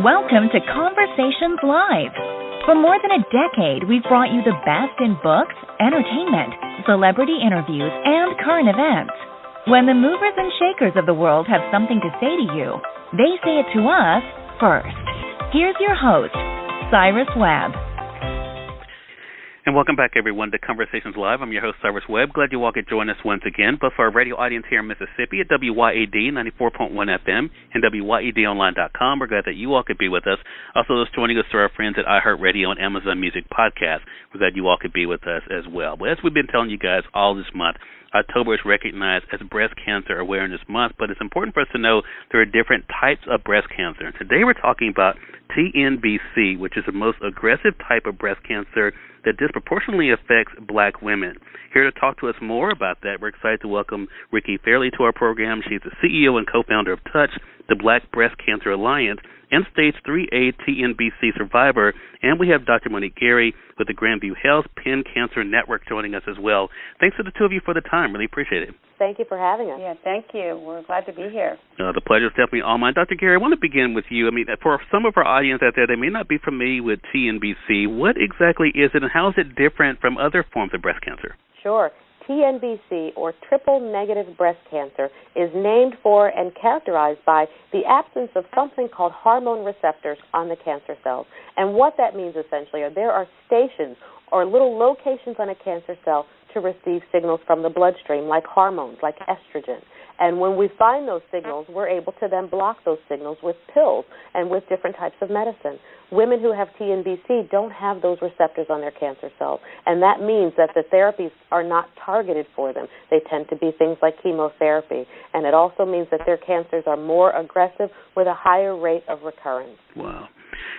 Welcome to Conversations Live. For more than a decade, we've brought you the best in books, entertainment, celebrity interviews, and current events. When the movers and shakers of the world have something to say to you, they say it to us first. Here's your host, Cyrus Webb. And welcome back, everyone, to Conversations Live. I'm your host, Cyrus Webb. Glad you all could join us once again. But for our radio audience here in Mississippi at WYAD 94.1 FM and WYADonline.com, we're glad that you all could be with us. Also, those joining us through our friends at iHeartRadio and Amazon Music Podcast, we're glad you all could be with us as well. But as we've been telling you guys all this month, October is recognized as Breast Cancer Awareness Month, but it's important for us to know there are different types of breast cancer. And today we're talking about Tnbc, which is the most aggressive type of breast cancer that disproportionately affects black women. Here to talk to us more about that, we're excited to welcome Ricki Fairley to our program. She's the CEO and co-founder of Touch, the Black Breast Cancer Alliance, and Stage 3A Tnbc survivor. And we have Dr. Monique with the Grandview Health Penn Cancer Network joining us as well. Thanks to the two of you for the time. Really appreciate it. Thank you for having us. Yeah, thank you. We're glad to be here. The pleasure is definitely all mine. Dr. Gary, I want to begin with you. I mean, for some of our audience out there, they may not be familiar with Tnbc. What exactly is it, and how is it different from other forms of breast cancer? Sure. TNBC, or triple-negative breast cancer, is named for and characterized by the absence of something called hormone receptors on the cancer cells. And what that means essentially are there are stations or little locations on a cancer cell to receive signals from the bloodstream, like hormones, like estrogen. And when we find those signals, we're able to then block those signals with pills and with different types of medicine. Women who have TNBC don't have those receptors on their cancer cells, and that means that the therapies are not targeted for them. They tend to be things like chemotherapy, and it also means that their cancers are more aggressive with a higher rate of recurrence. Wow.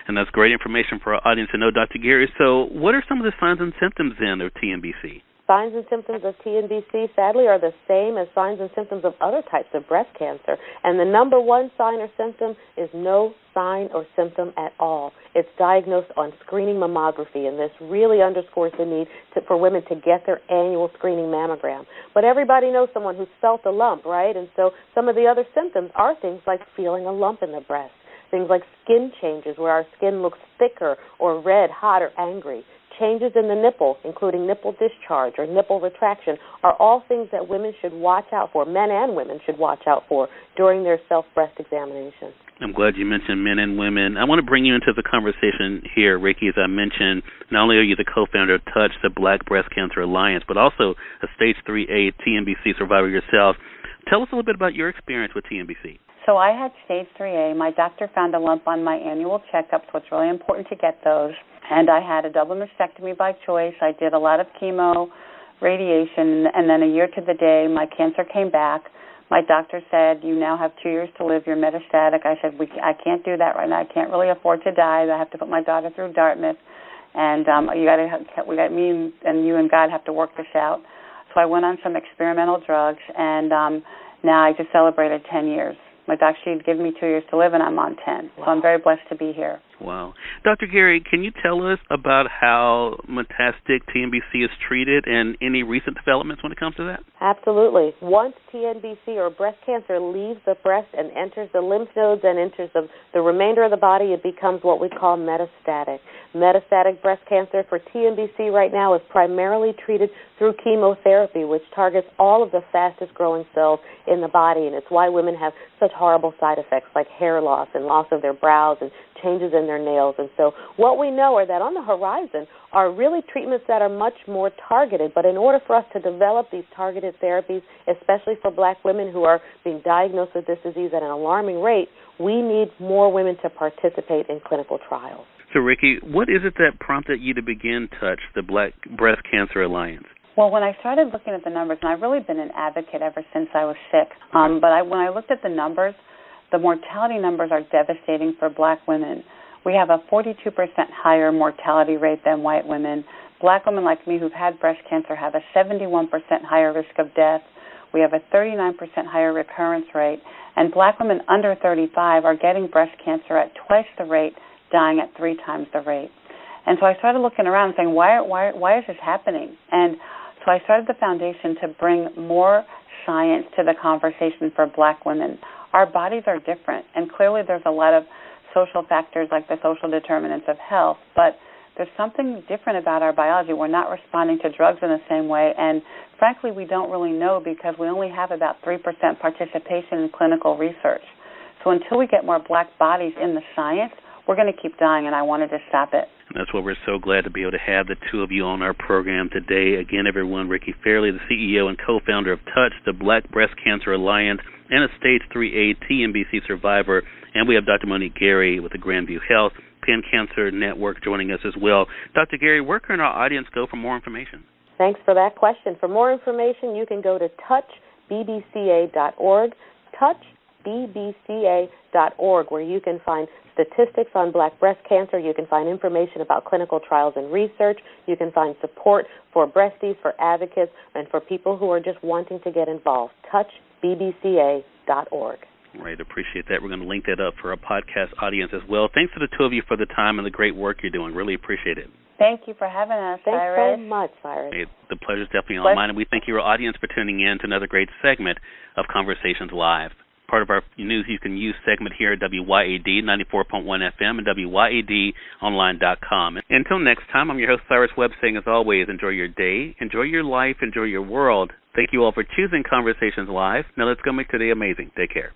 And that's great information for our audience to know, Dr. Gary. So what are some of the signs and symptoms, then, of TNBC? Signs and symptoms of TNBC, sadly, are the same as signs and symptoms of other types of breast cancer. And the number one sign or symptom is no sign or symptom at all. It's diagnosed on screening mammography, and this really underscores the need for women to get their annual screening mammogram. But everybody knows someone who's felt a lump, right? And so some of the other symptoms are things like feeling a lump in the breast, things like skin changes where our skin looks thicker or red, hot, or angry. Changes in the nipple, including nipple discharge or nipple retraction, are all things that women should watch out for, men and women should watch out for during their self-breast examination. I'm glad you mentioned men and women. I want to bring you into the conversation here, Ricki. As I mentioned, not only are you the co-founder of Touch, the Black Breast Cancer Alliance, but also a Stage 3A TNBC survivor yourself. Tell us a little bit about your experience with TNBC. So I had Stage 3A. My doctor found a lump on my annual checkup, so it's really important to get those. And I had a double mastectomy by choice. I did a lot of chemo, radiation, and then a year to the day, my cancer came back. My doctor said, "You now have 2 years to live. You're metastatic." I said, "I can't do that right now. I can't really afford to die. I have to put my daughter through Dartmouth, and me and you and God have to work this out." So I went on some experimental drugs, and now I just celebrated 10 years. My doctor had given me 2 years to live, and I'm on 10. Wow. So I'm very blessed to be here. Wow. Dr. Gary, can you tell us about how metastatic TNBC is treated and any recent developments when it comes to that? Absolutely. Once TNBC or breast cancer leaves the breast and enters the lymph nodes and enters the remainder of the body, it becomes what we call metastatic. Metastatic breast cancer for TNBC right now is primarily treated through chemotherapy, which targets all of the fastest-growing cells in the body, and it's why women have such horrible side effects like hair loss and loss of their brows and changes in their nails. And so what we know are that on the horizon are really treatments that are much more targeted. But in order for us to develop these targeted therapies, especially for black women who are being diagnosed with this disease at an alarming rate, we need more women to participate in clinical trials. So, Ricki, what is it that prompted you to begin Touch, the Black Breast Cancer Alliance? Well, when I started looking at the numbers, and I've really been an advocate ever since I was sick, but when I looked at the numbers, the mortality numbers are devastating for black women. We have a 42% higher mortality rate than white women. Black women like me who've had breast cancer have a 71% higher risk of death. We have a 39% higher recurrence rate. And black women under 35 are getting breast cancer at twice the rate, dying at 3 times the rate. And so I started looking around and saying, why is this happening? And so I started the foundation to bring more science to the conversation for black women. Our bodies are different, and clearly there's a lot of social factors like the social determinants of health, but there's something different about our biology. We're not responding to drugs in the same way, and frankly, we don't really know because we only have about 3% participation in clinical research. So until we get more black bodies in the science, we're going to keep dying, and I wanted to stop it. And that's why we're so glad to be able to have the two of you on our program today. Again, everyone, Ricki Fairley, the CEO and co-founder of Touch, the Black Breast Cancer Alliance, and a Stage 3A Tnbc survivor. And we have Dr. Monique Gary with the Grandview Health, Penn Cancer Network joining us as well. Dr. Gary, where can our audience go for more information? Thanks for that question. For more information, you can go to touchbbca.org, touchbbca.org, where you can find statistics on black breast cancer. You can find information about clinical trials and research. You can find support for breasties, for advocates, and for people who are just wanting to get involved. touchbbca.org. Right, appreciate that. We're going to link that up for our podcast audience as well. Thanks to the two of you for the time and the great work you're doing. Really appreciate it. Thank you for having us, Cyrus. Thanks so much, Cyrus. Hey, the pleasure's definitely on mine, and we thank your audience for tuning in to another great segment of Conversations Live. Part of our News You Can Use segment here at WYAD 94.1 FM and WYADonline.com. Until next time, I'm your host, Cyrus Webb, saying as always, enjoy your day, enjoy your life, enjoy your world. Thank you all for choosing Conversations Live. Now let's go make today amazing. Take care.